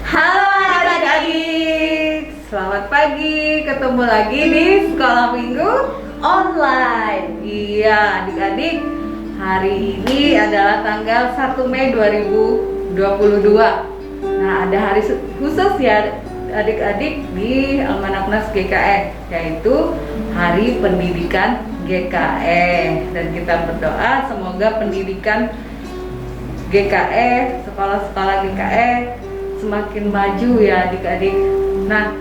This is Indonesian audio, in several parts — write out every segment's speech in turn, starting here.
Halo adik-adik, selamat pagi, ketemu lagi di Sekolah Minggu Online. Iya adik-adik, hari ini adalah tanggal 1 Mei 2022. Nah, ada hari khusus ya adik-adik di Almanaknas GKE, yaitu Hari Pendidikan GKE. Dan kita berdoa semoga pendidikan GKE, sekolah-sekolah GKE semakin maju ya adik-adik. Nah,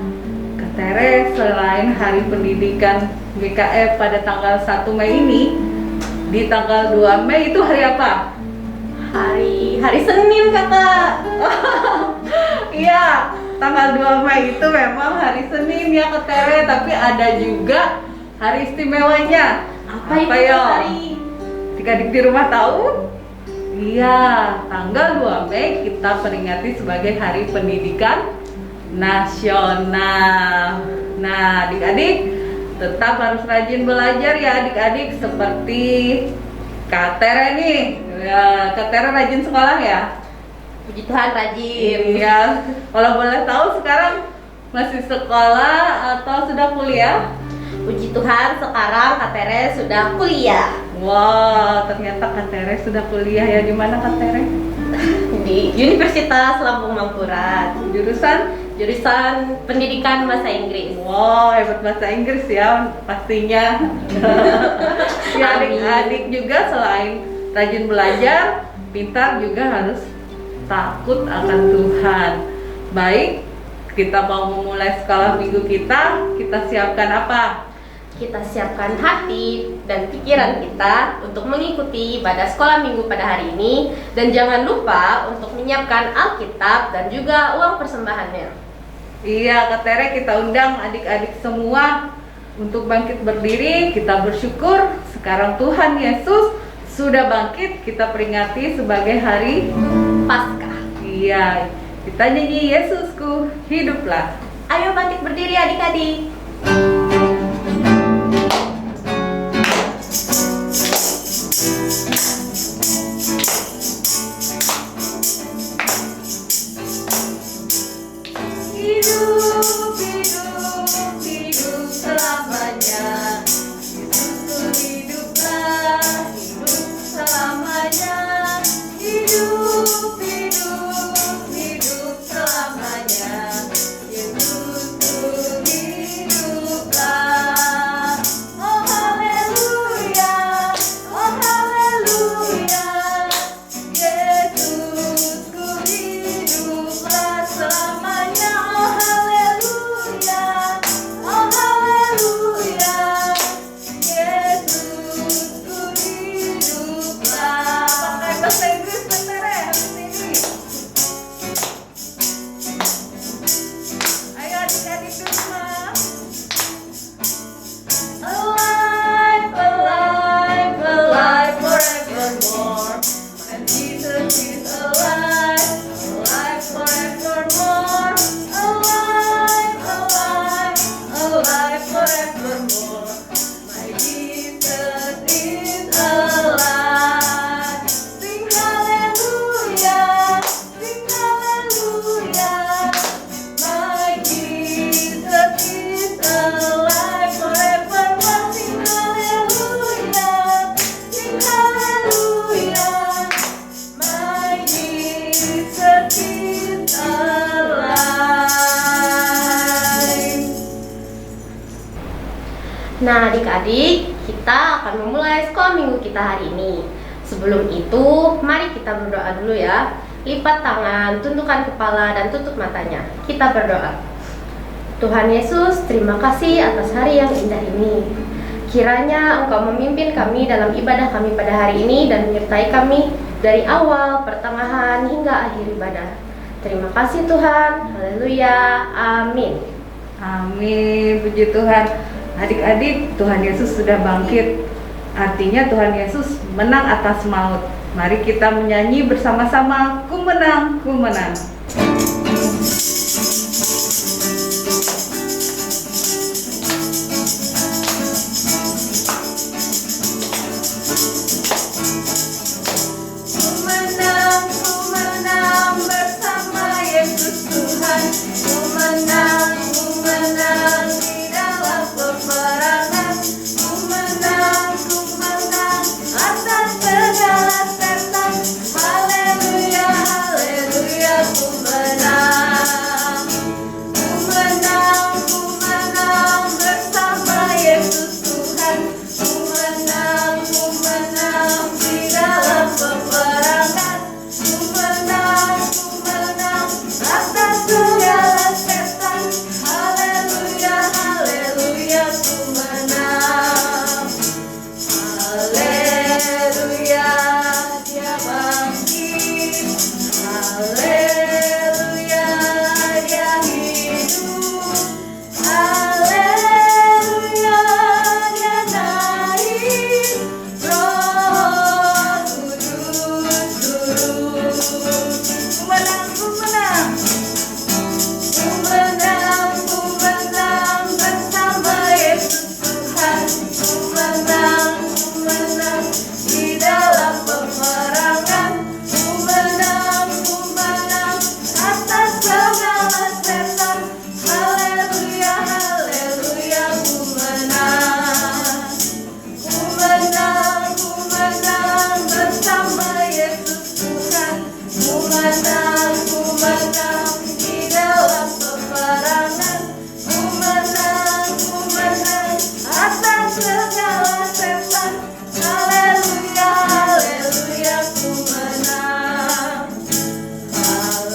Kak Tere, selain Hari Pendidikan GKE pada tanggal 1 Mei ini, di tanggal 2 Mei itu hari apa? Hari Senin, Kakak. Iya, tanggal 2 Mei itu memang hari Senin ya Kak Tere, tapi ada juga hari istimewanya. Apa itu ya? hari? Adik-adik di rumah tahu? Iya, tanggal 2 Mei kita peringati sebagai Hari Pendidikan Nasional. Nah, adik-adik tetap harus rajin belajar ya adik-adik, seperti Kak Tere nih. Ya, Kak Tere rajin sekolah ya? Puji Tuhan rajin. Iya, kalau boleh tahu sekarang masih sekolah atau sudah kuliah? Puji Tuhan sekarang Kak Tere sudah kuliah Wow, ternyata Kak Tere sudah kuliah ya. Di mana Kak Tere? di Universitas Lampung Mangkurat. Jurusan Pendidikan Bahasa Inggris. Wow, hebat bahasa Inggris ya pastinya. Ya, adik-adik juga selain rajin belajar, pintar juga harus takut akan Tuhan. Baik, kita mau memulai sekolah minggu kita siapkan apa? Kita siapkan hati dan pikiran kita untuk mengikuti ibadah sekolah minggu pada hari ini. Dan jangan lupa untuk menyiapkan Alkitab dan juga uang persembahannya. Iya, Kak Tere, kita undang adik-adik semua untuk bangkit berdiri. Kita bersyukur sekarang Tuhan Yesus sudah bangkit, kita peringati sebagai hari Paskah. Iya, kita nyanyi Yesusku hiduplah. Ayo bangkit berdiri adik-adik. Hidup, hidup, hidup selamanya. Yesusku hiduplah, hidup selamanya. Hidup, hidup, hidup selamanya. Yesusku hiduplah. Oh haleluya, oh haleluya. Yesusku hiduplah selamanya. Oh haleluya, oh haleluya. Yesusku hiduplah. Pakai bahasa Inggris bentar ya habis ini. Ayo adik-adik di rumah. Alive, alive, alive forevermore. And Jesus is alive, alive forevermore. Alive, alive, alive forevermore. My Jesus is alive. Sing hallelujah, sing hallelujah. My Jesus is alive forevermore. Sing hallelujah, sing hallelujah. My Jesus is alive. Nah adik-adik, kita akan memulai sekolah minggu kita hari ini. Sebelum itu, mari kita berdoa dulu ya. Lipat tangan, tundukkan kepala, dan tutup matanya. Kita berdoa. Tuhan Yesus, terima kasih atas hari yang indah ini. Kiranya Engkau memimpin kami dalam ibadah kami pada hari ini dan menyertai kami dari awal, pertengahan, hingga akhir ibadah. Terima kasih Tuhan. Haleluya. Amin. Amin, puji Tuhan. Adik-adik, Tuhan Yesus sudah bangkit. Artinya Tuhan Yesus menang atas maut. Mari kita menyanyi bersama-sama, ku menang, ku menang. Ku menang bersama Yesus Tuhan. segala setan. Haleluya, haleluya, ku menang.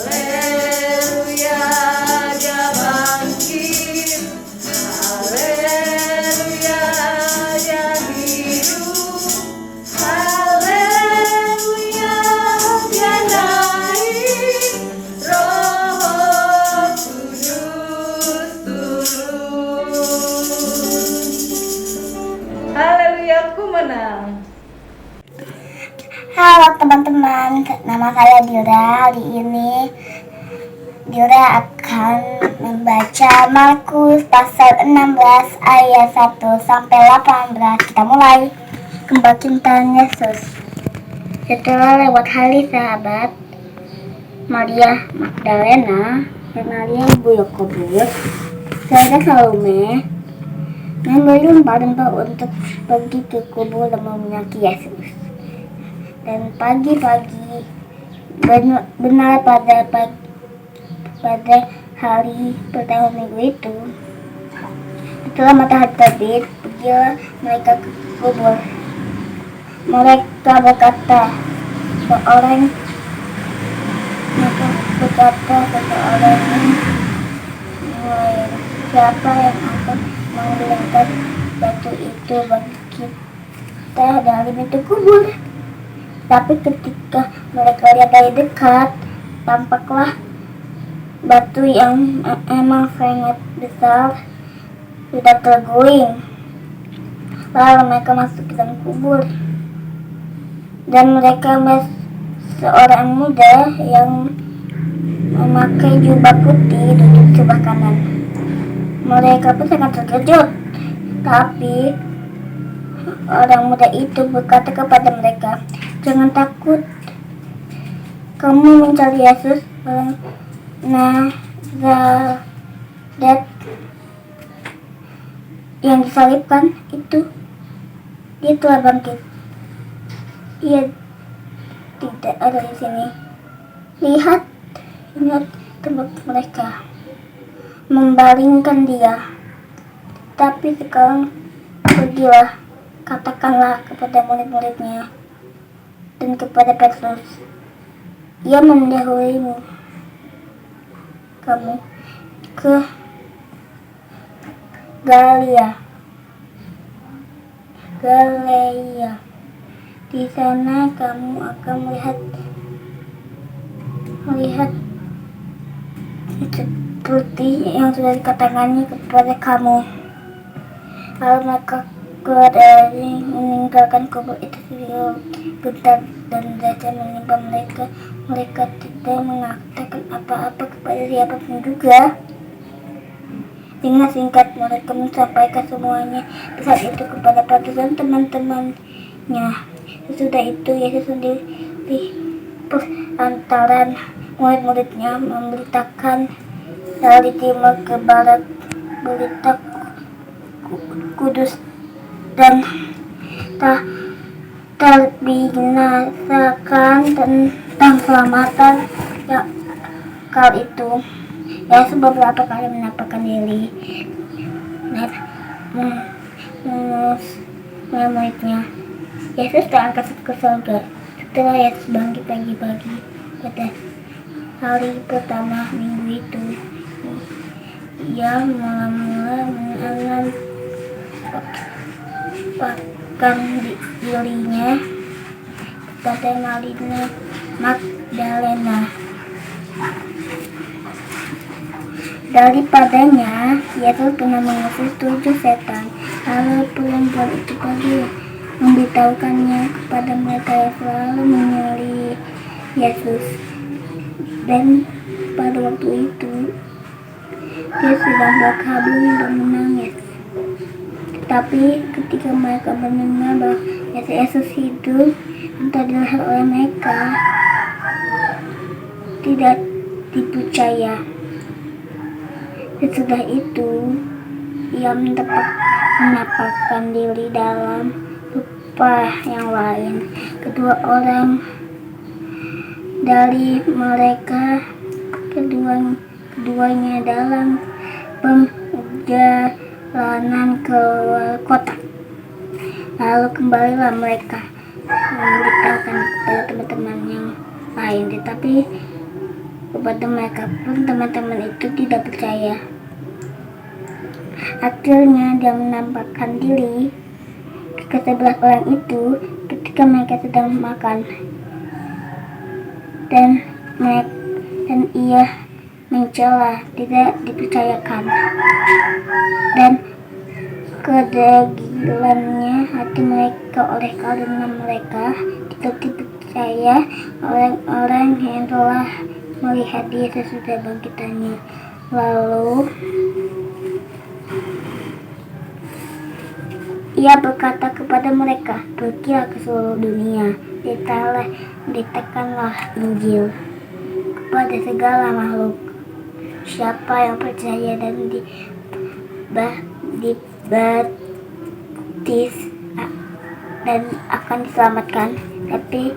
Haleluya, dia bangkit. Haleluya, dia hidup. Haleluya, dia naik. Roh Kudus turun. Haleluya, ku menang. Halo teman-teman, nama saya Dira. Hari ini Dira akan membaca Markus pasal 16 ayat 1 sampai 18. Kita mulai. Kebangkitan Yesus. Setelah lewat hari Sabat, Maria Magdalena dan Maria ibu Yakobus serta Salome membeli rempah-rempah untuk pergi ke kubur dan meminyak Yesus. Dan pagi-pagi, benar pada hari pertama minggu itu, setelah matahari terbit, pergilah mereka ke kubur. Mereka berkata seseorang, siapa yang akan menggulingkan batu itu bagi kita dari pintu kubur? Tapi ketika mereka lihat dari dekat, tampaklah batu yang emang sangat besar sudah terguling. Lalu mereka masuk ke dalam kubur, dan mereka melihat seorang muda yang memakai jubah putih duduk sebelah kanan. Mereka pun sangat terkejut. Tapi orang muda itu berkata kepada mereka, "Jangan takut. Kamu mencari Yesus orang Nazaret yang disalibkan itu. Dia telah bangkit. Ia tidak ada di sini. Lihat, ingat tempat mereka membaringkan dia. Tapi sekarang pergilah, katakanlah kepada murid-muridnya dan kepada Petrus, ia mendahuluimu kamu ke Galilea. Di sana kamu akan melihat seperti yang sudah dikatakannya kepada kamu." Lalu mereka keluar dari meninggalkan kubur itu gentar dan raja menimpa mereka. Mereka tidak mengatakan apa-apa kepada siapapun juga. Dengan singkat mereka menyampaikan semuanya saat itu kepada Petrus dan teman-temannya. Sesudah itu Yesus sendiri perantaran murid-muridnya memberitakan dari timur ke barat berita kudus dan terbinasakan tentang keselamatan ya, kal itu. Yesus beberapa kali menampakkan diri murid-muridnya. Yesus terangkat ke surga. Setelah Yesus bangkit pagi-pagi pada hari pertama minggu itu, ia mula-mula menampakkan dirinya kepada Maria Magdalena. Daripadanya, Yesus pernah mengusir 7 setan. Lalu perempuan itu pergi memberitahukannya kepada mereka yang selalu menyelidik Yesus. Dan pada waktu itu, dia sedang berkabung dan menangis. Tetapi ketika mereka mendengar bahwa Yesus hidup entah dilihat oleh mereka, tidak dipercaya. Sesudah itu, ia menampakkan diri dalam rupa yang lain. Keduanya dalam perjalanan ke luar kota. Lalu kembalilah mereka memberitahukan kepada teman-teman yang lain, tetapi kepada mereka pun teman-teman itu tidak percaya. Akhirnya dia menampakkan diri ke sebelah orang itu ketika mereka sedang makan, dan ia mencela, tidak dipercayakan. Dan kedegilannya hati mereka karena mereka tidak dipercaya orang-orang yang telah melihat Yesus sudah bangkitannya. Lalu ia berkata kepada mereka, "Pergilah ke seluruh dunia, beritakanlah Injil kepada segala makhluk. Siapa yang percaya dan dibaptis dan akan diselamatkan, tapi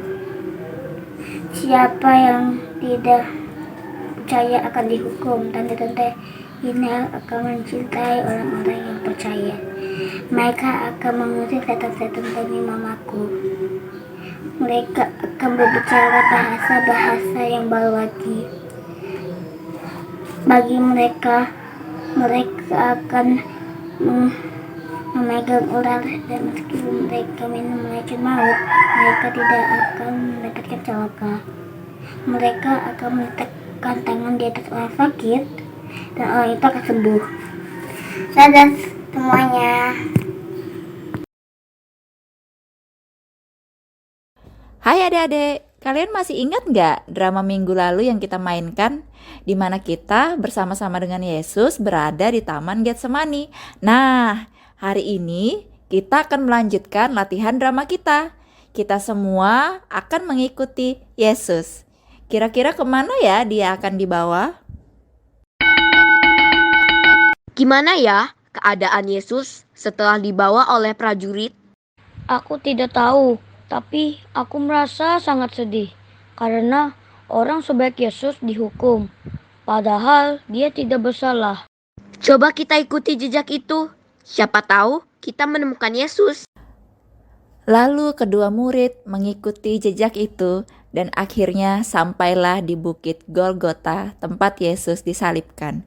siapa yang tidak percaya akan dihukum. Tanda-tanda ini akan mencintai orang-orang yang percaya. Mereka akan mengusir setan-setan demi namaku. Mereka akan berbicara bahasa-bahasa yang baru lagi. Bagi mereka akan memegang ular, dan meskipun mereka minum racun maut, mereka tidak akan mendapatkan celaka. Mereka akan meletakkan tangan di atas orang sakit, dan orang itu akan sembuh." Dadah semuanya. Hai adik-adik, kalian masih ingat nggak drama minggu lalu yang kita mainkan? Di mana kita bersama-sama dengan Yesus berada di Taman Getsemani. Nah, hari ini kita akan melanjutkan latihan drama kita. Kita semua akan mengikuti Yesus. Kira-kira kemana ya dia akan dibawa? Gimana ya keadaan Yesus setelah dibawa oleh prajurit? Aku tidak tahu, tapi aku merasa sangat sedih karena orang sebaik Yesus dihukum, padahal dia tidak bersalah. Coba kita ikuti jejak itu. Siapa tahu kita menemukan Yesus. Lalu kedua murid mengikuti jejak itu dan akhirnya sampailah di bukit Golgota, tempat Yesus disalibkan.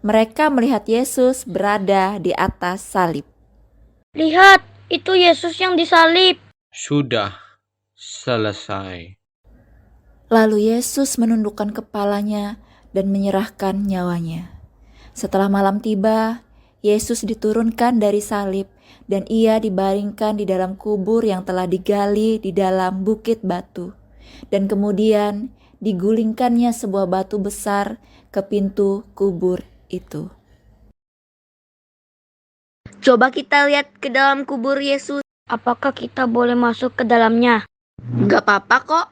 Mereka melihat Yesus berada di atas salib. Lihat, itu Yesus yang disalib. Sudah selesai. Lalu Yesus menundukkan kepalanya dan menyerahkan nyawanya. Setelah malam tiba, Yesus diturunkan dari salib dan ia dibaringkan di dalam kubur yang telah digali di dalam bukit batu. Dan kemudian digulingkannya sebuah batu besar ke pintu kubur itu. Coba kita lihat ke dalam kubur Yesus. Apakah kita boleh masuk ke dalamnya? Gak apa-apa kok.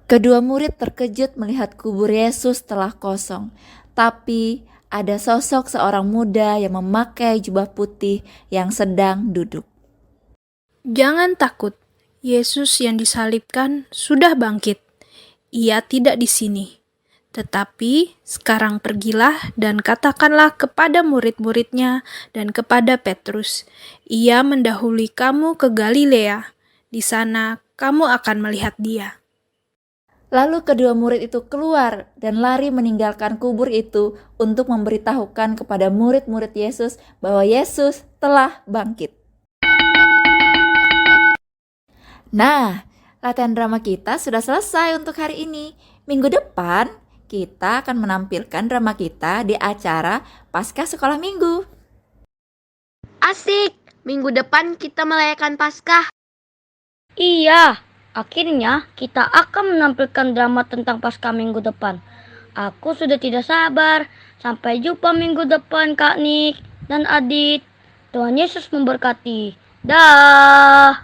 Kedua murid terkejut melihat kubur Yesus telah kosong. Tapi ada sosok seorang muda yang memakai jubah putih yang sedang duduk. Jangan takut, Yesus yang disalibkan sudah bangkit. Ia tidak di sini. Tetapi sekarang pergilah dan katakanlah kepada murid-muridnya dan kepada Petrus, ia mendahului kamu ke Galilea. Di sana kamu akan melihat dia. Lalu kedua murid itu keluar dan lari meninggalkan kubur itu untuk memberitahukan kepada murid-murid Yesus bahwa Yesus telah bangkit. Nah, latihan drama kita sudah selesai untuk hari ini. Minggu depan kita akan menampilkan drama kita di acara Paskah Sekolah Minggu. Asik, minggu depan kita merayakan Paskah. Iya, akhirnya kita akan menampilkan drama tentang Paskah minggu depan. Aku sudah tidak sabar. Sampai jumpa minggu depan, Kak Nik dan Adit. Tuhan Yesus memberkati. Dah.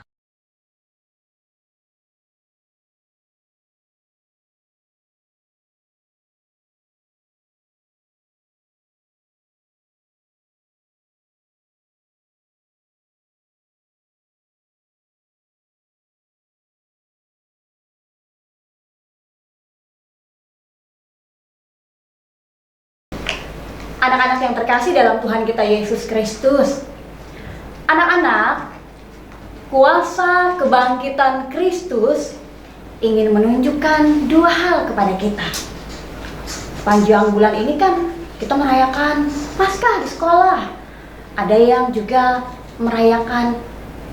Anak-anak yang terkasih dalam Tuhan kita Yesus Kristus. Anak-anak, kuasa kebangkitan Kristus ingin menunjukkan dua hal kepada kita. Panjang bulan ini kan kita merayakan Paskah di sekolah. Ada yang juga merayakan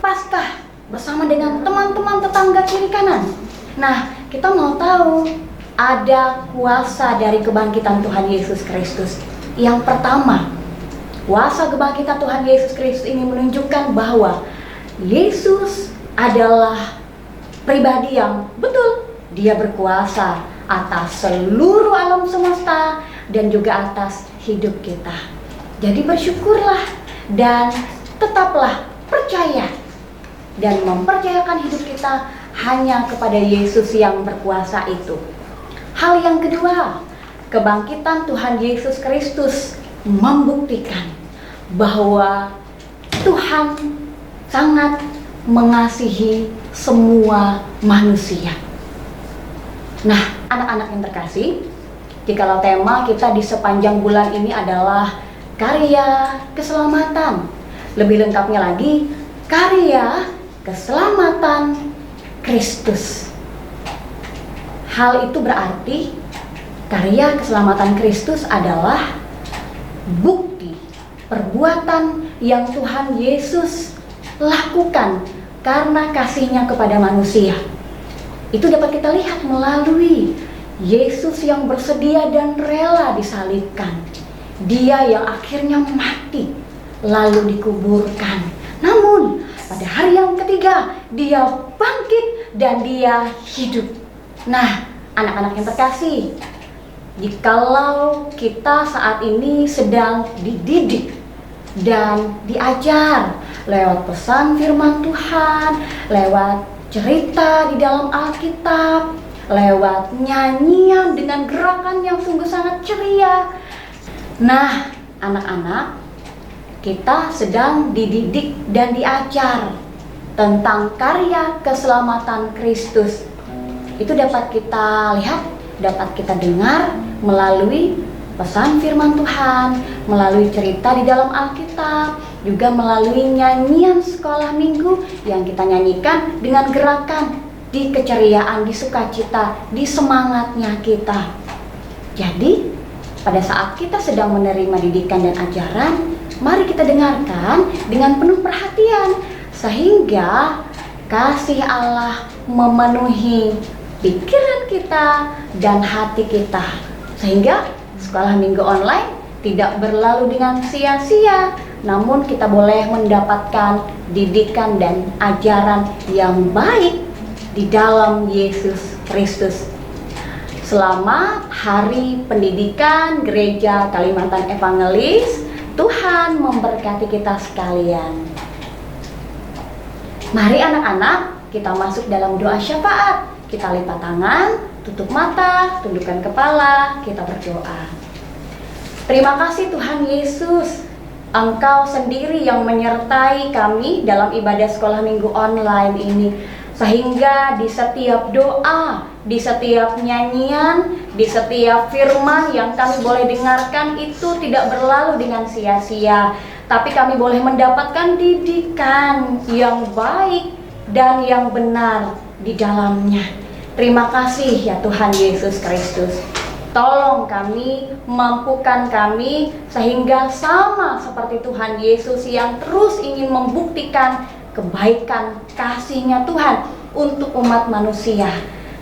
Paskah bersama dengan teman-teman tetangga kiri kanan. Nah, kita mau tahu ada kuasa dari kebangkitan Tuhan Yesus Kristus. Yang pertama, kuasa kebangkitan Tuhan Yesus Kristus ini menunjukkan bahwa Yesus adalah pribadi yang betul, dia berkuasa atas seluruh alam semesta dan juga atas hidup kita. Jadi bersyukurlah dan tetaplah percaya dan mempercayakan hidup kita hanya kepada Yesus yang berkuasa itu. Hal yang kedua, kebangkitan Tuhan Yesus Kristus membuktikan bahwa Tuhan sangat mengasihi semua manusia. Nah, anak-anak yang terkasih, jikalau tema kita di sepanjang bulan ini adalah karya keselamatan, lebih lengkapnya lagi, karya keselamatan Kristus. Hal itu berarti karya keselamatan Kristus adalah bukti perbuatan yang Tuhan Yesus lakukan karena kasihnya kepada manusia. Itu dapat kita lihat melalui Yesus yang bersedia dan rela disalibkan. Dia yang akhirnya mati lalu dikuburkan. Namun pada hari yang ketiga dia bangkit dan dia hidup. Nah, anak-anak yang terkasih, jikalau kita saat ini sedang dididik dan diajar lewat pesan firman Tuhan, lewat cerita di dalam Alkitab, lewat nyanyian dengan gerakan yang sungguh sangat ceria. Nah, anak-anak, kita sedang dididik dan diajar tentang karya keselamatan Kristus. Itu dapat kita lihat, dapat kita dengar melalui pesan firman Tuhan, melalui cerita di dalam Alkitab, juga melalui nyanyian sekolah minggu yang kita nyanyikan dengan gerakan di keceriaan, di sukacita, di semangatnya kita. Jadi, pada saat kita sedang menerima didikan dan ajaran, mari kita dengarkan dengan penuh perhatian sehingga kasih Allah memenuhi pikiran kita dan hati kita, sehingga sekolah minggu online tidak berlalu dengan sia-sia, namun kita boleh mendapatkan didikan dan ajaran yang baik di dalam Yesus Kristus. Selamat Hari Pendidikan Gereja Kalimantan Evangelis. Tuhan memberkati kita sekalian. Mari anak-anak, kita masuk dalam doa syafaat. Kita lipat tangan, tutup mata, tundukkan kepala, kita berdoa. Terima kasih Tuhan Yesus, Engkau sendiri yang menyertai kami dalam ibadah sekolah minggu online ini. Sehingga di setiap doa, di setiap nyanyian, di setiap firman yang kami boleh dengarkan itu tidak berlalu dengan sia-sia. Tapi kami boleh mendapatkan didikan yang baik dan yang benar di dalamnya. Terima kasih ya Tuhan Yesus Kristus. Tolong kami, mampukan kami sehingga sama seperti Tuhan Yesus yang terus ingin membuktikan kebaikan kasih-Nya Tuhan untuk umat manusia.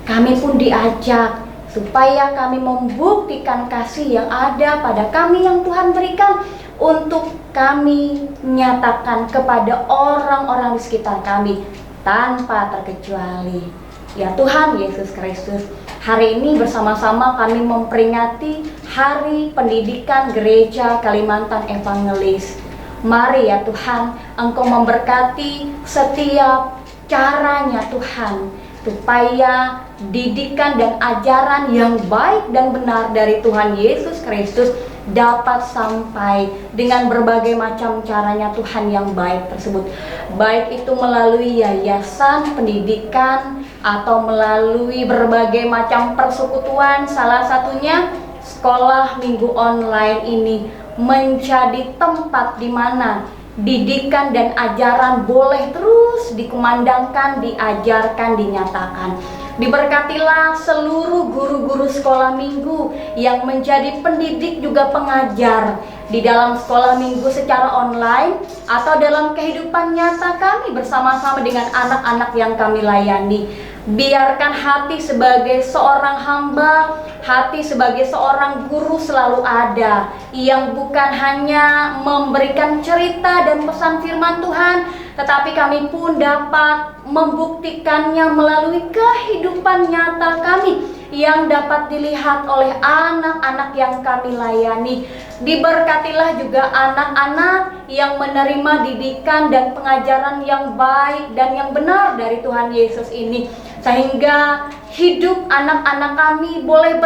Kami pun diajak supaya kami membuktikan kasih yang ada pada kami yang Tuhan berikan untuk kami nyatakan kepada orang-orang di sekitar kami tanpa terkecuali. Ya Tuhan Yesus Kristus, hari ini bersama-sama kami memperingati Hari Pendidikan Gereja Kalimantan Evangelis. Mari ya Tuhan, Engkau memberkati setiap caranya Tuhan, supaya didikan dan ajaran yang baik dan benar dari Tuhan Yesus Kristus dapat sampai dengan berbagai macam caranya Tuhan yang baik tersebut. Baik itu melalui yayasan pendidikan atau melalui berbagai macam persekutuan, salah satunya sekolah minggu online ini menjadi tempat di mana didikan dan ajaran boleh terus dikumandangkan, diajarkan, dinyatakan. Diberkatilah seluruh guru-guru sekolah minggu yang menjadi pendidik juga pengajar di dalam sekolah minggu secara online atau dalam kehidupan nyata kami bersama-sama dengan anak-anak yang kami layani. Biarkan hati sebagai seorang hamba, hati sebagai seorang guru selalu ada, yang bukan hanya memberikan cerita dan pesan firman Tuhan, tetapi kami pun dapat membuktikannya melalui kehidupan nyata kami yang dapat dilihat oleh anak-anak yang kami layani. Diberkatilah juga anak-anak yang menerima didikan dan pengajaran yang baik dan yang benar dari Tuhan Yesus ini, sehingga hidup anak-anak kami boleh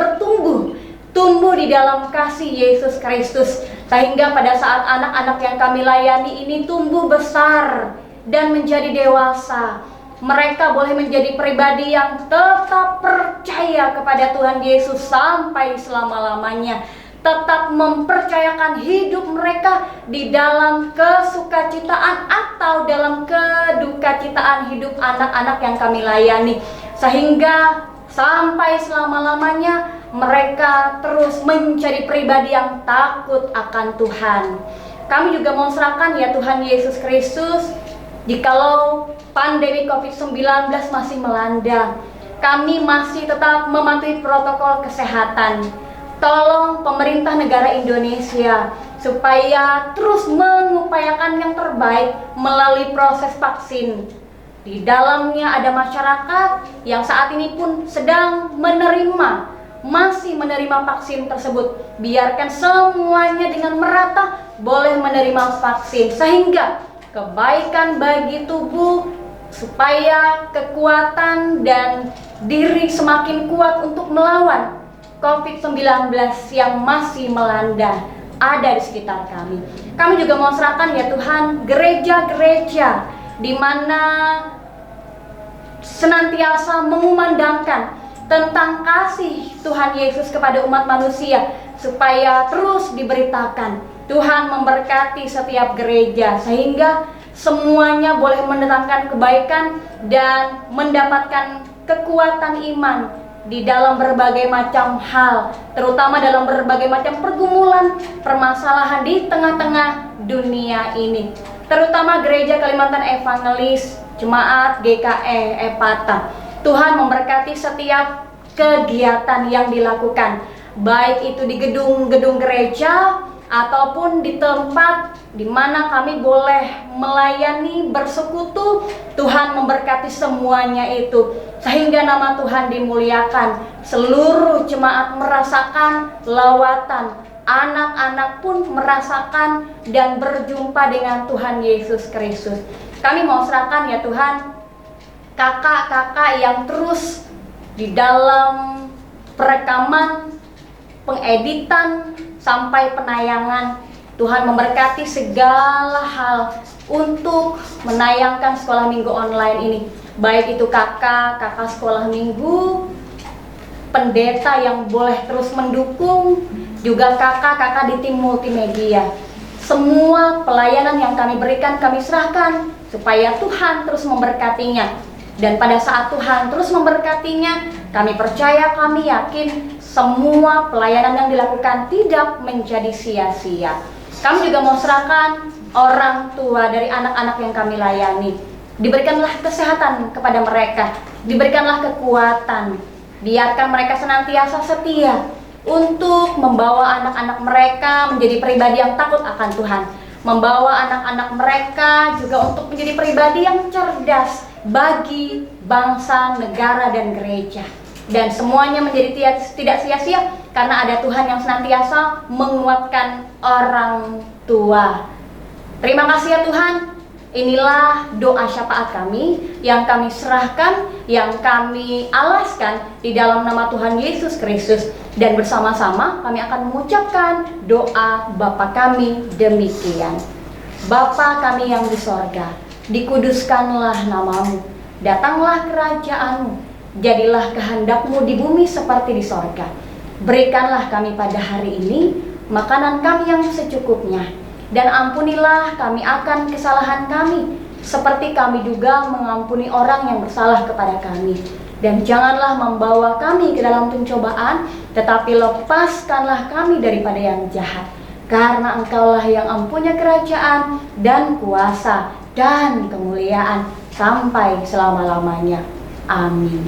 tumbuh di dalam kasih Yesus Kristus, sehingga pada saat anak-anak yang kami layani ini tumbuh besar dan menjadi dewasa, mereka boleh menjadi pribadi yang tetap percaya kepada Tuhan Yesus sampai selama-lamanya, tetap mempercayakan hidup mereka di dalam kesukacitaan atau dalam kedukacitaan hidup anak-anak yang kami layani, sehingga sampai selama-lamanya mereka terus menjadi pribadi yang takut akan Tuhan. Kami juga mau serahkan ya Tuhan Yesus Kristus, jikalau pandemi COVID-19 masih melanda, kami masih tetap mematuhi protokol kesehatan. Tolong pemerintah negara Indonesia supaya terus mengupayakan yang terbaik melalui proses vaksin. Di dalamnya ada masyarakat yang saat ini pun sedang masih menerima vaksin tersebut. Biarkan semuanya dengan merata boleh menerima vaksin, sehingga kebaikan bagi tubuh, supaya kekuatan dan diri semakin kuat untuk melawan COVID-19 yang masih melanda ada di sekitar kami. Kami juga mau serahkan ya Tuhan gereja-gereja di mana senantiasa mengumandangkan tentang kasih Tuhan Yesus kepada umat manusia, supaya terus diberitakan. Tuhan memberkati setiap gereja sehingga semuanya boleh mendatangkan kebaikan dan mendapatkan kekuatan iman di dalam berbagai macam hal, terutama dalam berbagai macam pergumulan, permasalahan di tengah-tengah dunia ini. Terutama Gereja Kalimantan Evangelis, Jemaat GKE Epata. Tuhan memberkati setiap kegiatan yang dilakukan, baik itu di gedung-gedung gereja ataupun di tempat di mana kami boleh melayani, bersekutu. Tuhan memberkati semuanya itu, sehingga nama Tuhan dimuliakan. Seluruh jemaat merasakan lawatan, anak-anak pun merasakan dan berjumpa dengan Tuhan Yesus Kristus. Kami mau serahkan ya Tuhan kakak-kakak yang terus di dalam perekaman, pengeditan, sampai penayangan. Tuhan memberkati segala hal untuk menayangkan sekolah minggu online ini, baik itu kakak sekolah minggu, pendeta yang boleh terus mendukung, juga kakak di tim multimedia. Semua pelayanan yang kami berikan kami serahkan supaya Tuhan terus memberkatinya. Dan pada saat Tuhan terus memberkatinya, kami percaya, kami yakin semua pelayanan yang dilakukan tidak menjadi sia-sia. Kami juga mau serahkan orang tua dari anak-anak yang kami layani. Diberikanlah kesehatan kepada mereka, diberikanlah kekuatan. Biarkan mereka senantiasa setia untuk membawa anak-anak mereka menjadi pribadi yang takut akan Tuhan. Membawa anak-anak mereka juga untuk menjadi pribadi yang cerdas bagi bangsa, negara, dan gereja. Dan semuanya menjadi tidak sia-sia karena ada Tuhan yang senantiasa menguatkan orang tua. Terima kasih ya Tuhan. Inilah doa syafaat kami yang kami serahkan, yang kami alaskan di dalam nama Tuhan Yesus Kristus. Dan bersama-sama kami akan mengucapkan doa Bapa kami demikian. Bapa kami yang di sorga, dikuduskanlah namamu, datanglah kerajaanmu, jadilah kehendakmu di bumi seperti di sorga. Berikanlah kami pada hari ini makanan kami yang secukupnya, Dan ampunilah kami akan kesalahan kami, seperti kami juga mengampuni orang yang bersalah kepada kami. Dan janganlah membawa kami ke dalam pencobaan, tetapi lepaskanlah kami daripada yang jahat. Karena Engkaulah yang mempunyai kerajaan dan kuasa dan kemuliaan sampai selama-lamanya. Amin.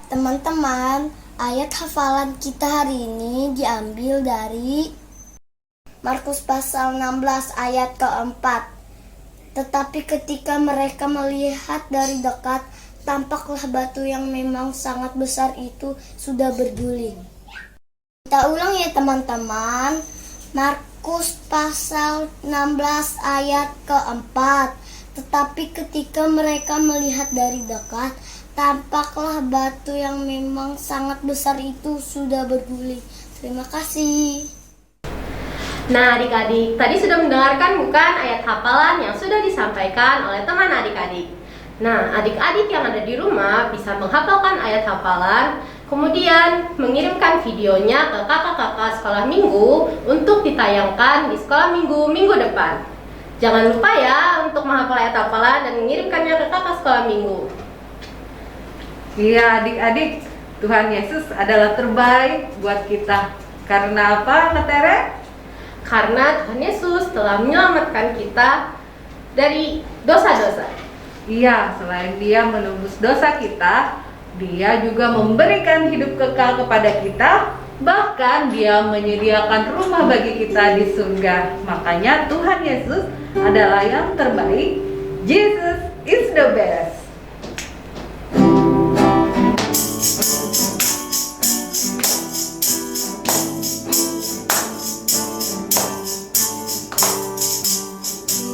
Teman-teman, ayat hafalan kita hari ini diambil dari Markus pasal 16 ayat keempat. Tetapi ketika mereka melihat dari dekat, tampaklah batu yang memang sangat besar itu sudah berguling. Kita ulang ya teman-teman. Markus pasal 16 ayat keempat. Tetapi ketika mereka melihat dari dekat, tampaklah batu yang memang sangat besar itu sudah berguling. Terima kasih. Nah adik-adik, tadi sudah mendengarkan bukan ayat hafalan yang sudah disampaikan oleh teman adik-adik. Nah adik-adik yang ada di rumah bisa menghafalkan ayat hafalan, kemudian mengirimkan videonya ke kakak-kakak sekolah minggu untuk ditayangkan di sekolah minggu depan. Jangan lupa ya untuk menghafal ayat hafalan dan mengirimkannya ke kakak sekolah minggu. Iya adik-adik, Tuhan Yesus adalah terbaik buat kita. Karena apa, Kak Tere? Karena Tuhan Yesus telah menyelamatkan kita dari dosa-dosa. Iya, selain Dia menebus dosa kita, Dia juga memberikan hidup kekal kepada kita. Bahkan Dia menyediakan rumah bagi kita di surga. Makanya Tuhan Yesus adalah yang terbaik. Jesus is the best.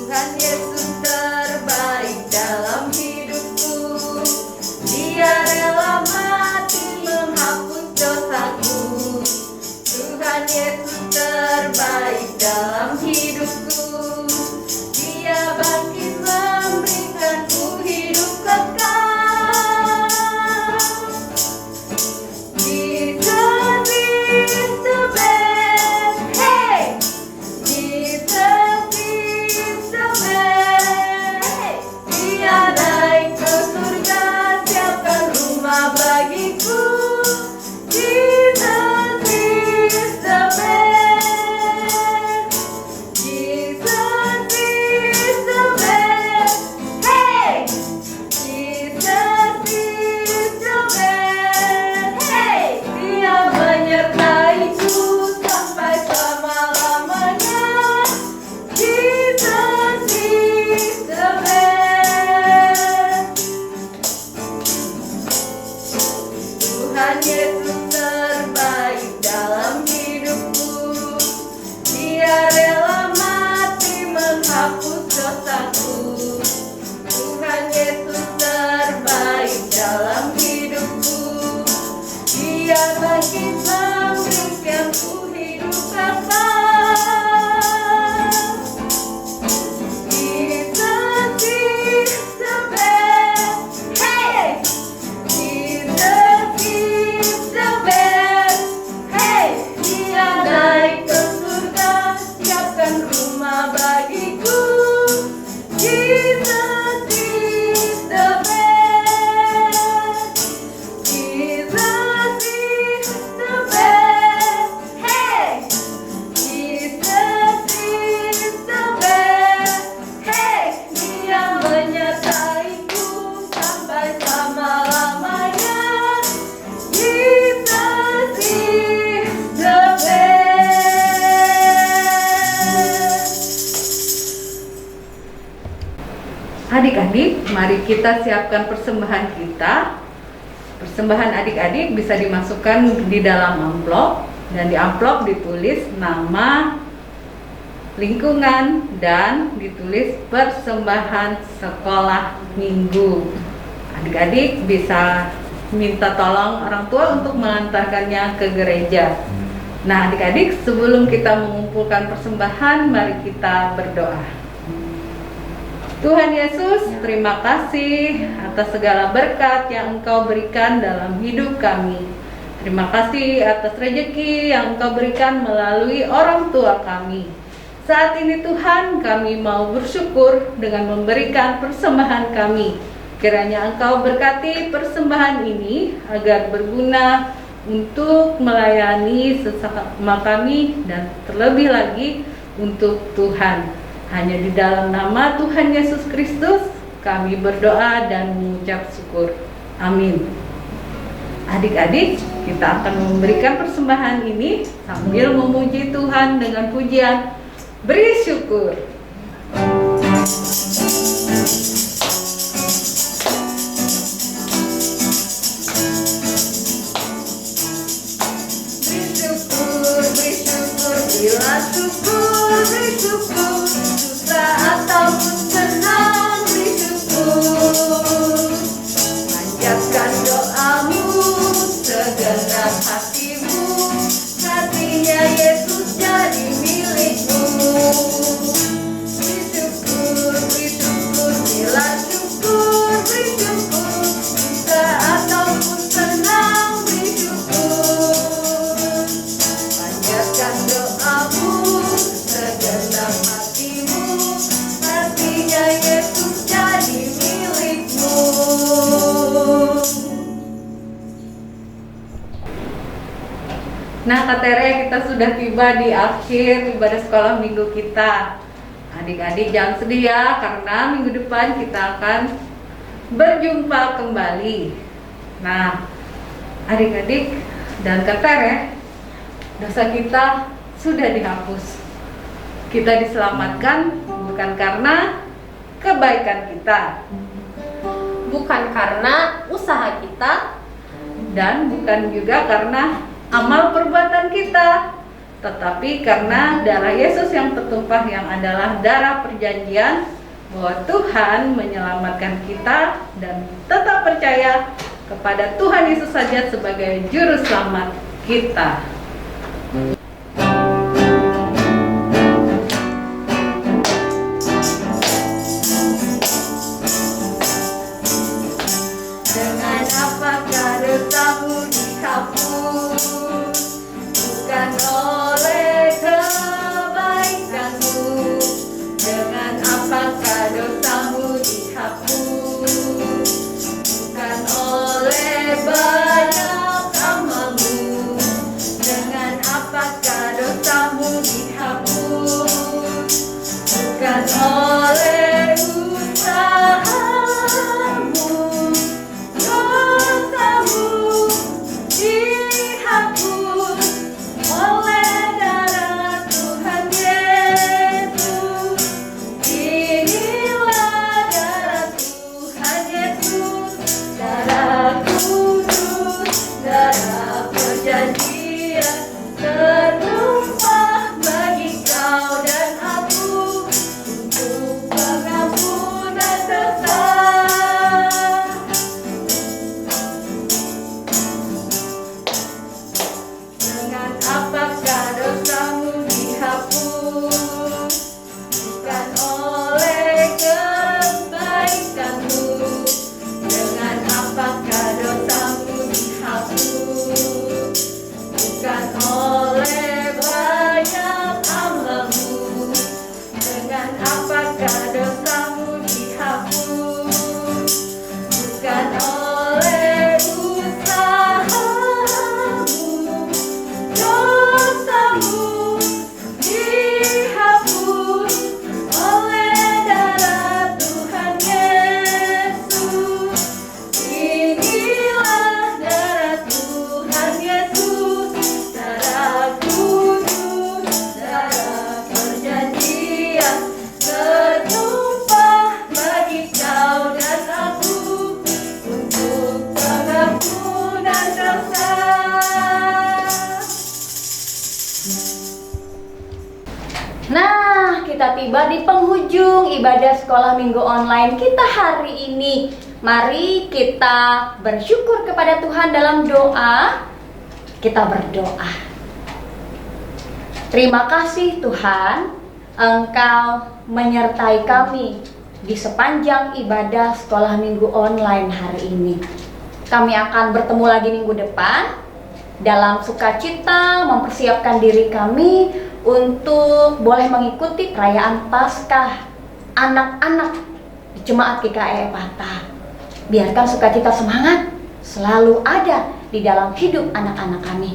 Tuhan Yesus terbaik dalam hidupku. Dia rela mati menghapus dosaku. Tuhan Yesus terbaik dalam hidupku. Dia bangkit memberikanku hidup kekal. Jesus is the best. Hey! Jesus is the best. Dia naik ke surga, siapkan rumah bagiku. Jesus is the best. Jesus is the best. Hey! Jesus is the best. Hey! Dia menyertaiku sampai selama-lamanya. Jesus is the best. Tuhan Yesus terbaik dalam hidupku. Dia rela mati menghapus dosaku. Tuhan Yesus terbaik dalam hidupku. Dia bangkit memberikanku hidup kekal. Jesus is the best. Hey! Jesus is the best. Hey! Dia naik ke surga, siapkan rumah bagiku. Jesus is the best. Jesus is the best. Hey! Jesus is the best. Hey! Dia menyertaiku sampai selama-lamanya. Jesus is the best. Adik-adik, mari kita siapkan persembahan kita. Persembahan adik-adik bisa dimasukkan di dalam amplop, dan di amplop ditulis nama, lingkungan, dan ditulis persembahan sekolah minggu. Adik-adik bisa minta tolong orang tua untuk mengantarkannya ke gereja. Nah adik-adik, sebelum kita mengumpulkan persembahan, mari kita berdoa. Tuhan Yesus, terima kasih atas segala berkat yang Engkau berikan dalam hidup kami. Terima kasih atas rejeki yang Engkau berikan melalui orang tua kami. Saat ini Tuhan, kami mau bersyukur dengan memberikan persembahan kami. Kiranya Engkau berkati persembahan ini agar berguna untuk melayani sesama kami dan terlebih lagi untuk Tuhan. Hanya di dalam nama Tuhan Yesus Kristus kami berdoa dan mengucap syukur. Amin. Adik-adik, kita akan memberikan persembahan ini sambil memuji Tuhan dengan pujian beri syukur. Bila syukur, beri syukur, susah ataupun senang, beri syukur. Panjatkan doamu, segenap hatimu, hatinya Yesus jadi milikmu. Beri syukur, bila syukur, beri syukur, susah ataupun senang, beri syukur. Panjatkan doamu, segenap hatimu, hatinya Yesus jadi milikmu. Nah, Kak Tere, kita sudah tiba di akhir ibadah sekolah minggu kita. Adik-adik jangan sedih ya, karena minggu depan kita akan berjumpa kembali. Nah, adik-adik dan Kak Tere, dosa kita sudah dihapus. Kita diselamatkan bukan karena kebaikan kita, Bukan karena usaha kita, dan bukan juga karena amal perbuatan kita, tetapi karena darah Yesus yang tertumpah, yang adalah darah perjanjian, bahwa Tuhan menyelamatkan kita dan tetap percaya kepada Tuhan Yesus saja sebagai juru selamat kita. Dengan apakah dosamu dihapus, bukan oleh kebaikanmu. Dengan apakah dosamu dihapus, bukan oleh banyak amalmu. Dengan apakah dosamu dihapus, bukan oleh usahamu. Dosamu dihapus oleh darah Tuhan Yesus. Inilah darah Tuhan Yesus, darah kudus, darah perjanjian, tertumpah bagi kau dan aku untuk pengampunan dosa. Dengan apakah dosamu dihapus, bukan oleh kebaikanmu. Dengan apakah dosamu dihapus, bukan oleh banyak amalmu. Dengan apakah dosamu dihapus, bukan oleh usahamu. Dosamu dihapus oleh darah Tuhan Yesus. Inilah darah Tuhan Yesus, darah kudus, darah perjanjian, tertumpah bagi kau dan aku untuk pengampunan dosa. Nah, kita tiba di penghujung ibadah sekolah minggu online kita hari ini. Mari kita bersyukur kepada Tuhan dalam doa. Kita berdoa. Terima kasih Tuhan, Engkau menyertai kami di sepanjang ibadah sekolah minggu online hari ini. Kami akan bertemu lagi minggu depan. dalam sukacita mempersiapkan diri kami untuk boleh mengikuti perayaan Paskah anak-anak di Jemaat GKI Epatha. Biarkan sukacita semangat selalu ada di dalam hidup anak-anak kami.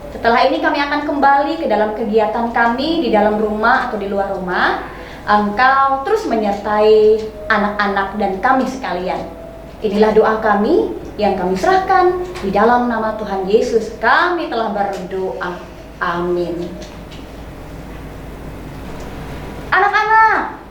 Setelah ini kami akan kembali ke dalam kegiatan kami di dalam rumah atau di luar rumah. Engkau terus menyertai anak-anak dan kami sekalian. Inilah doa kami yang kami serahkan di dalam nama Tuhan Yesus. Kami telah berdoa. Amin. Anak-anak,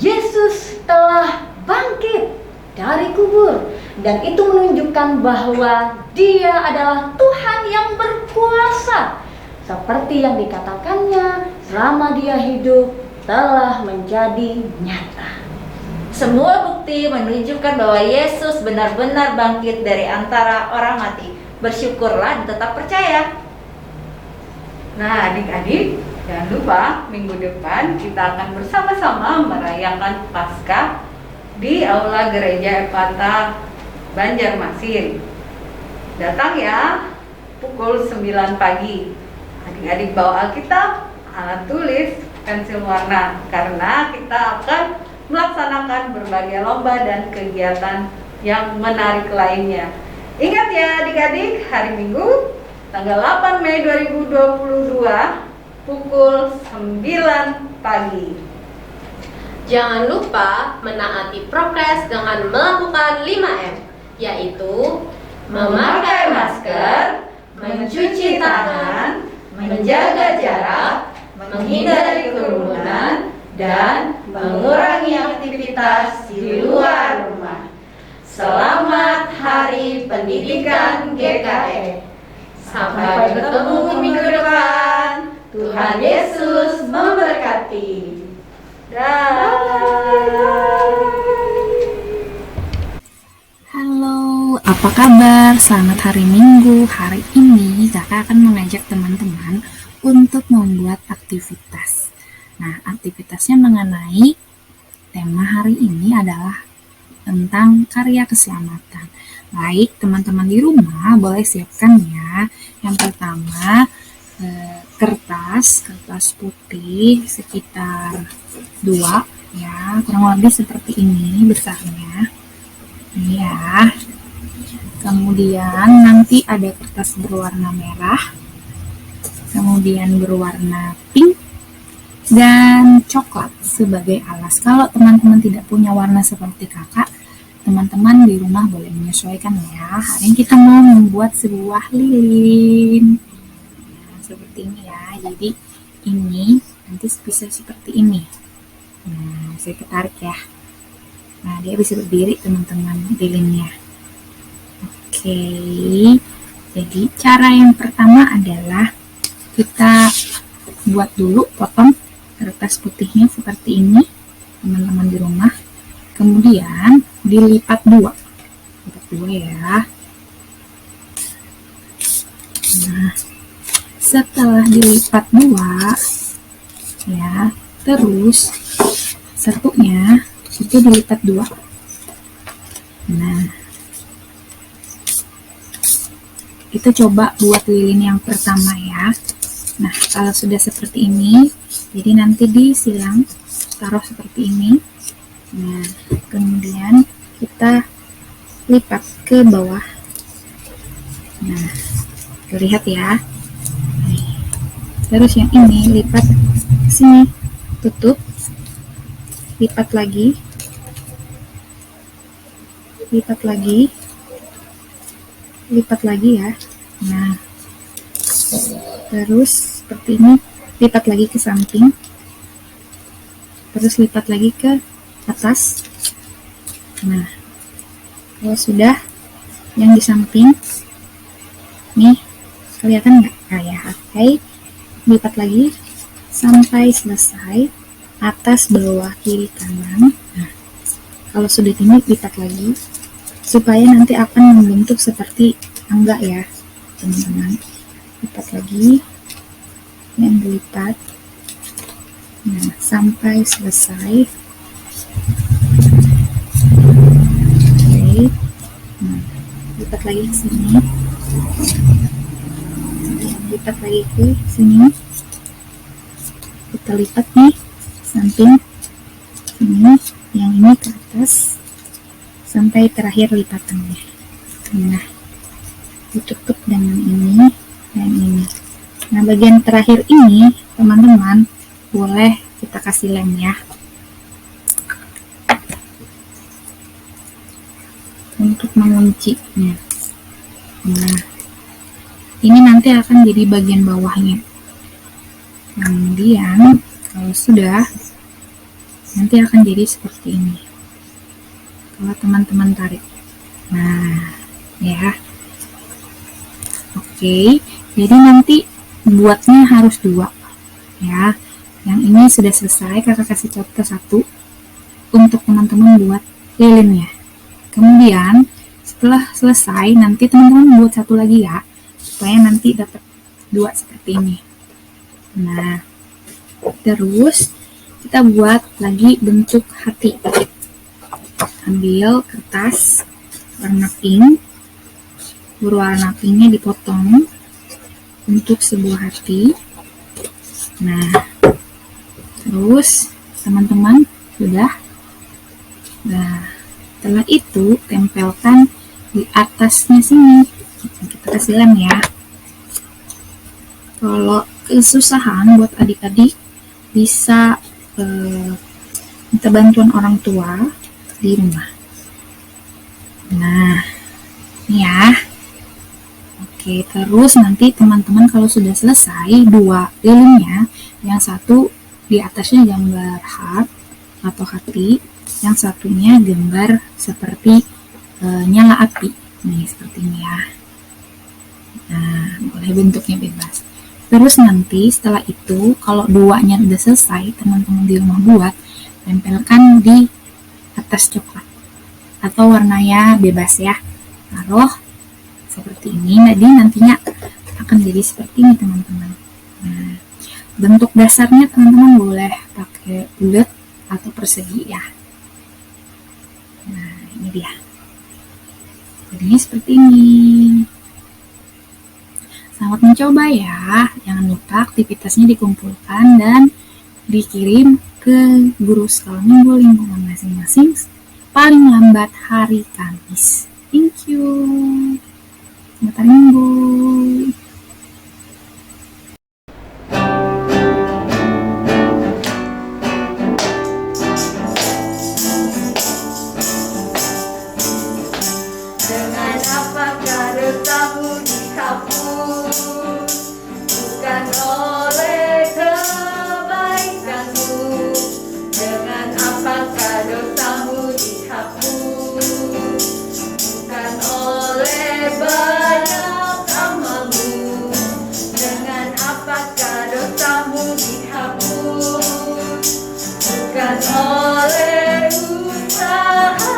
Yesus telah bangkit dari kubur, dan itu menunjukkan bahwa Dia adalah Tuhan yang berkuasa. Seperti yang dikatakannya, selama Dia hidup telah menjadi nyata. Semua bukti menunjukkan bahwa Yesus benar-benar bangkit dari antara orang mati. Bersyukurlah dan tetap percaya. Nah, adik-adik, jangan lupa minggu depan kita akan bersama-sama merayakan Paskah di Aula Gereja Epatha Banjarmasin. Datang ya, pukul 9 pagi. Adik-adik bawa Alkitab, alat tulis, pensil warna, karena kita akan melaksanakan berbagai lomba dan kegiatan yang menarik lainnya. Ingat ya adik-adik, hari Minggu tanggal 8 Mei 2022 pukul 9 pagi. Jangan lupa menaati prokes dengan melakukan 5M, yaitu memakai masker, mencuci tangan, menjaga jarak, menghindari kerumunan, dan mengurangi aktivitas di luar rumah. Selamat Hari Pendidikan GKE. Sampai bertemu minggu depan. Tuhan Yesus memberkati. Halo, apa kabar? Selamat hari Minggu. Hari ini kakak akan mengajak teman-teman untuk membuat aktivitas. Nah, aktivitasnya mengenai tema hari ini adalah tentang karya keselamatan. Baik, teman-teman di rumah boleh siapkan ya. Yang pertama, kertas putih sekitar 2 ya, kurang lebih seperti ini besarnya. Ini ya. Kemudian nanti ada kertas berwarna merah, kemudian berwarna pink dan coklat sebagai alas. Kalau teman-teman tidak punya warna seperti kakak, teman-teman di rumah boleh menyesuaikan ya. Hari ini kita mau membuat sebuah lilin. Nah, seperti ini ya. Jadi ini nanti bisa seperti ini. Nah, saya ketarik ya. Nah, dia bisa berdiri teman-teman lilinnya. Oke. Jadi cara yang pertama adalah kita buat dulu, potong kertas putihnya seperti ini teman-teman di rumah. Kemudian dilipat 2. Lipat 2 ya. Nah, setelah dilipat 2 ya, terus satunya itu dilipat 2. Nah, kita coba buat lilin yang pertama ya. Nah, kalau sudah seperti ini, jadi nanti disilang, taruh seperti ini. Nah, kemudian kita lipat ke bawah. Nah, terlihat ya. Terus yang ini lipat ke sini, tutup, lipat lagi ya. Nah, terus seperti ini, lipat lagi ke samping, terus lipat lagi ke atas. Nah, kalau sudah yang di samping nih, kelihatan nggak? Ya, oke. Lipat lagi sampai selesai, atas, bawah, kiri, kanan. Nah, kalau sudah ini lipat lagi supaya nanti akan membentuk seperti tangga ya teman-teman. Lipat lagi dan dilipat. Nah, sampai selesai. Oke. Nah, lipat lagi ke sini. lipat lagi ke sini. Kita lipat nih samping sini, yang ini ke atas sampai terakhir lipatannya. Nah, ditutup dengan ini dan ini. Nah, bagian terakhir ini teman-teman boleh kita kasih lem ya, untuk menguncinya. Nah, ini nanti akan jadi bagian bawahnya. Kemudian kalau sudah, nanti akan jadi seperti ini kalau teman-teman tarik. Nah, ya. Oke, jadi nanti buatnya harus 2 ya. Yang ini sudah selesai, kakak kasih contoh 1 untuk teman-teman buat lilinnya. Kemudian setelah selesai, nanti teman-teman buat 1 lagi ya, supaya nanti dapat 2 seperti ini. Nah, terus kita buat lagi bentuk hati. Ambil kertas warna pink, berwarna pinknya dipotong untuk sebuah hati. Nah, terus teman-teman sudah. Nah, setelah itu tempelkan di atasnya sini. Kita kasih lem ya. Kalau kesusahan buat adik-adik, bisa minta bantuan orang tua di rumah. Nah, ini ya. Oke, terus nanti teman-teman kalau sudah selesai 2 lilinnya, yang satu di atasnya gambar heart atau hati, yang satunya gambar seperti nyala api. Nih, seperti ini ya. Nah, boleh bentuknya bebas. Terus nanti setelah itu, kalau 2-nya udah selesai, teman-teman di rumah buat, tempelkan di atas coklat atau warnanya bebas ya. Taruh seperti ini. Jadi nantinya akan jadi seperti ini teman-teman. Nah, bentuk dasarnya teman-teman boleh pakai bulat atau persegi ya. Nah, ini dia. Jadinya seperti ini. Selamat mencoba ya. Jangan lupa aktivitasnya dikumpulkan dan dikirim ke guru sekolah minggu lingkungan masing-masing paling lambat hari Kamis. Thank you. Selamat hari Minggu. Dengan apakah dosamu dihapus, bukan oleh kebaikanmu. Dengan apakah dosamu dihapus, bukan oleh banyak amalmu. Dengan apakah dosamu dihapus, bukan oleh usahamu.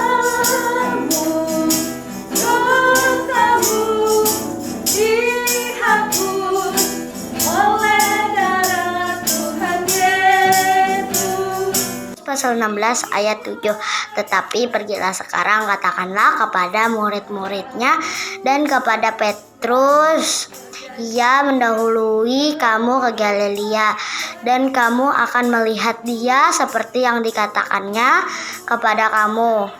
Dosamu dihapus oleh darah Tuhan Yesus. Pasal 16 ayat 7. Tetapi pergilah sekarang, katakanlah kepada murid-muridnya dan kepada Petrus, ia mendahului kamu ke Galilea, dan kamu akan melihat dia seperti yang dikatakannya kepada kamu.